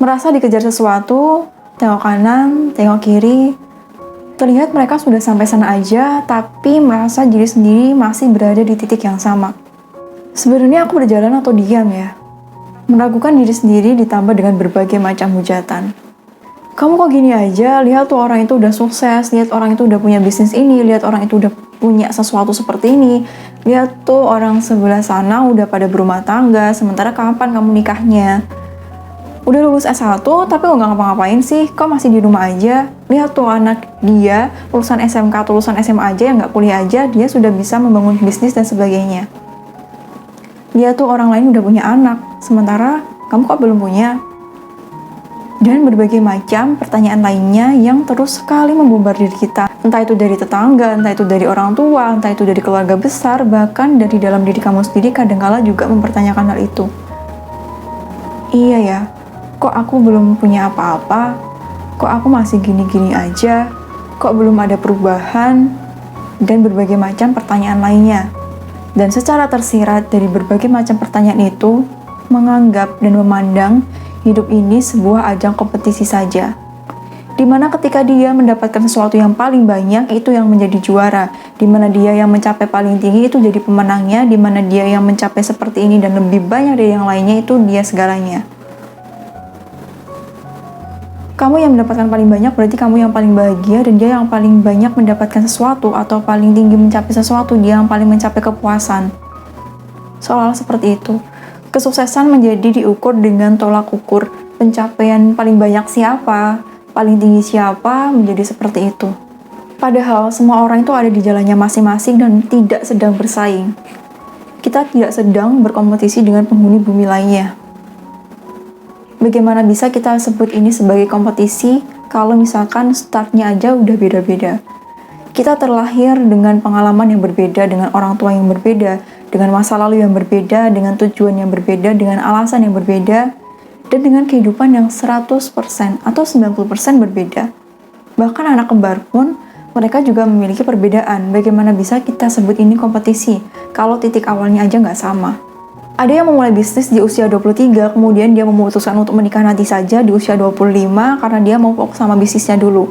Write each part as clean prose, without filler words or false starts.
Merasa dikejar sesuatu, tengok kanan, tengok kiri. Terlihat mereka sudah sampai sana aja, tapi merasa diri sendiri masih berada di titik yang sama. Sebenarnya aku berjalan atau diam ya? Meragukan diri sendiri ditambah dengan berbagai macam hujatan. Kamu kok gini aja? Lihat tuh orang itu udah sukses, lihat orang itu udah punya bisnis ini, lihat orang itu udah punya sesuatu seperti ini. Lihat tuh orang sebelah sana udah pada berumah tangga, sementara kapan kamu nikahnya? Udah lulus S1 tapi kok nggak ngapa-ngapain sih? Kok masih di rumah aja? Lihat tuh anak dia, lulusan SMK atau lulusan SMA aja yang nggak kuliah aja, dia sudah bisa membangun bisnis dan sebagainya. Lihat tuh orang lain udah punya anak, sementara kamu kok belum punya? Dan berbagai macam pertanyaan lainnya yang terus sekali membombardir kita. Entah itu dari tetangga, entah itu dari orang tua, entah itu dari keluarga besar, bahkan dari dalam diri kamu sendiri kadangkala juga mempertanyakan hal itu. Iya ya, kok aku belum punya apa-apa? Kok aku masih gini-gini aja? Kok belum ada perubahan? Dan berbagai macam pertanyaan lainnya. Dan secara tersirat dari berbagai macam pertanyaan itu, menganggap dan memandang hidup ini sebuah ajang kompetisi saja. Dimana ketika dia mendapatkan sesuatu yang paling banyak, itu yang menjadi juara. Dimana dia yang mencapai paling tinggi, itu jadi pemenangnya. Dimana dia yang mencapai seperti ini dan lebih banyak dari yang lainnya, itu dia segalanya. Kamu yang mendapatkan paling banyak berarti kamu yang paling bahagia, dan dia yang paling banyak mendapatkan sesuatu atau paling tinggi mencapai sesuatu, dia yang paling mencapai kepuasan. Seolah-olah seperti itu. Kesuksesan menjadi diukur dengan tolak ukur. Pencapaian paling banyak siapa, paling tinggi siapa, menjadi seperti itu. Padahal semua orang itu ada di jalannya masing-masing dan tidak sedang bersaing. Kita tidak sedang berkompetisi dengan penghuni bumi lainnya. Bagaimana bisa kita sebut ini sebagai kompetisi kalau misalkan startnya aja udah beda-beda? Kita terlahir dengan pengalaman yang berbeda, dengan orang tua yang berbeda, dengan masa lalu yang berbeda, dengan tujuan yang berbeda, dengan alasan yang berbeda, dan dengan kehidupan yang 100% atau 90% berbeda. Bahkan anak kembar pun, mereka juga memiliki perbedaan. Bagaimana bisa kita sebut ini kompetisi kalau titik awalnya aja nggak sama? Ada yang memulai bisnis di usia 23, kemudian dia memutuskan untuk menikah nanti saja di usia 25 karena dia mau fokus sama bisnisnya dulu.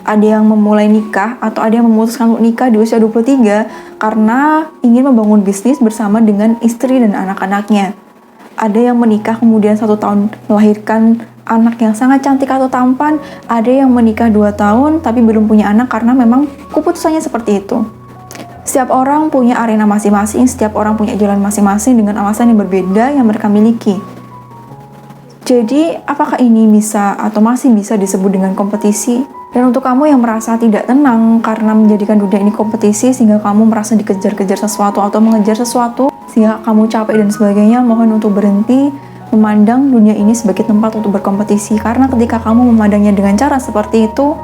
Ada yang memulai nikah atau ada yang memutuskan untuk nikah di usia 23 karena ingin membangun bisnis bersama dengan istri dan anak-anaknya. Ada yang menikah kemudian 1 tahun melahirkan anak yang sangat cantik atau tampan. Ada yang menikah 2 tahun tapi belum punya anak karena memang keputusannya seperti itu. Setiap orang punya arena masing-masing, setiap orang punya jalan masing-masing dengan alasan yang berbeda yang mereka miliki. Jadi, apakah ini bisa atau masih bisa disebut dengan kompetisi? Dan untuk kamu yang merasa tidak tenang karena menjadikan dunia ini kompetisi sehingga kamu merasa dikejar-kejar sesuatu atau mengejar sesuatu sehingga kamu capek dan sebagainya, mohon untuk berhenti memandang dunia ini sebagai tempat untuk berkompetisi. Karena ketika kamu memandangnya dengan cara seperti itu,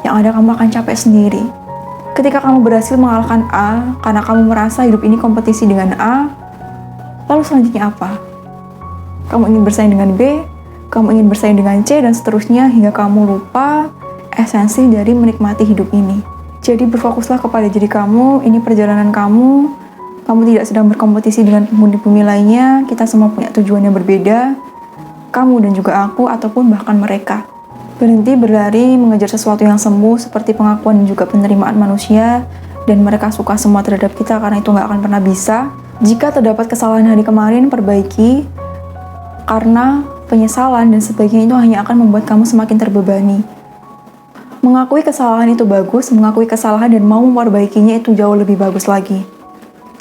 yang ada kamu akan capek sendiri. Ketika kamu berhasil mengalahkan A, karena kamu merasa hidup ini kompetisi dengan A, lalu selanjutnya apa? Kamu ingin bersaing dengan B, kamu ingin bersaing dengan C, dan seterusnya hingga kamu lupa esensi dari menikmati hidup ini. Jadi berfokuslah kepada diri kamu, ini perjalanan kamu tidak sedang berkompetisi dengan penghuni bumi lainnya, kita semua punya tujuan yang berbeda, kamu dan juga aku, ataupun bahkan mereka. Berhenti berlari mengejar sesuatu yang semu seperti pengakuan dan juga penerimaan manusia, dan mereka suka semua terhadap kita karena itu nggak akan pernah bisa. Jika terdapat kesalahan hari kemarin, perbaiki, karena penyesalan dan sebagainya itu hanya akan membuat kamu semakin terbebani. Mengakui kesalahan itu bagus, mengakui kesalahan dan mau memperbaikinya itu jauh lebih bagus lagi.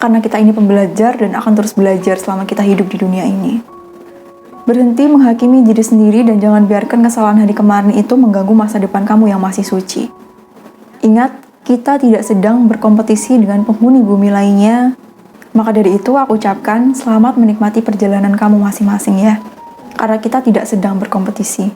Karena kita ini pembelajar dan akan terus belajar selama kita hidup di dunia ini. Berhenti menghakimi diri sendiri dan jangan biarkan kesalahan hari kemarin itu mengganggu masa depan kamu yang masih suci. Ingat, kita tidak sedang berkompetisi dengan penghuni bumi lainnya. Maka dari itu aku ucapkan selamat menikmati perjalanan kamu masing-masing ya. Karena kita tidak sedang berkompetisi.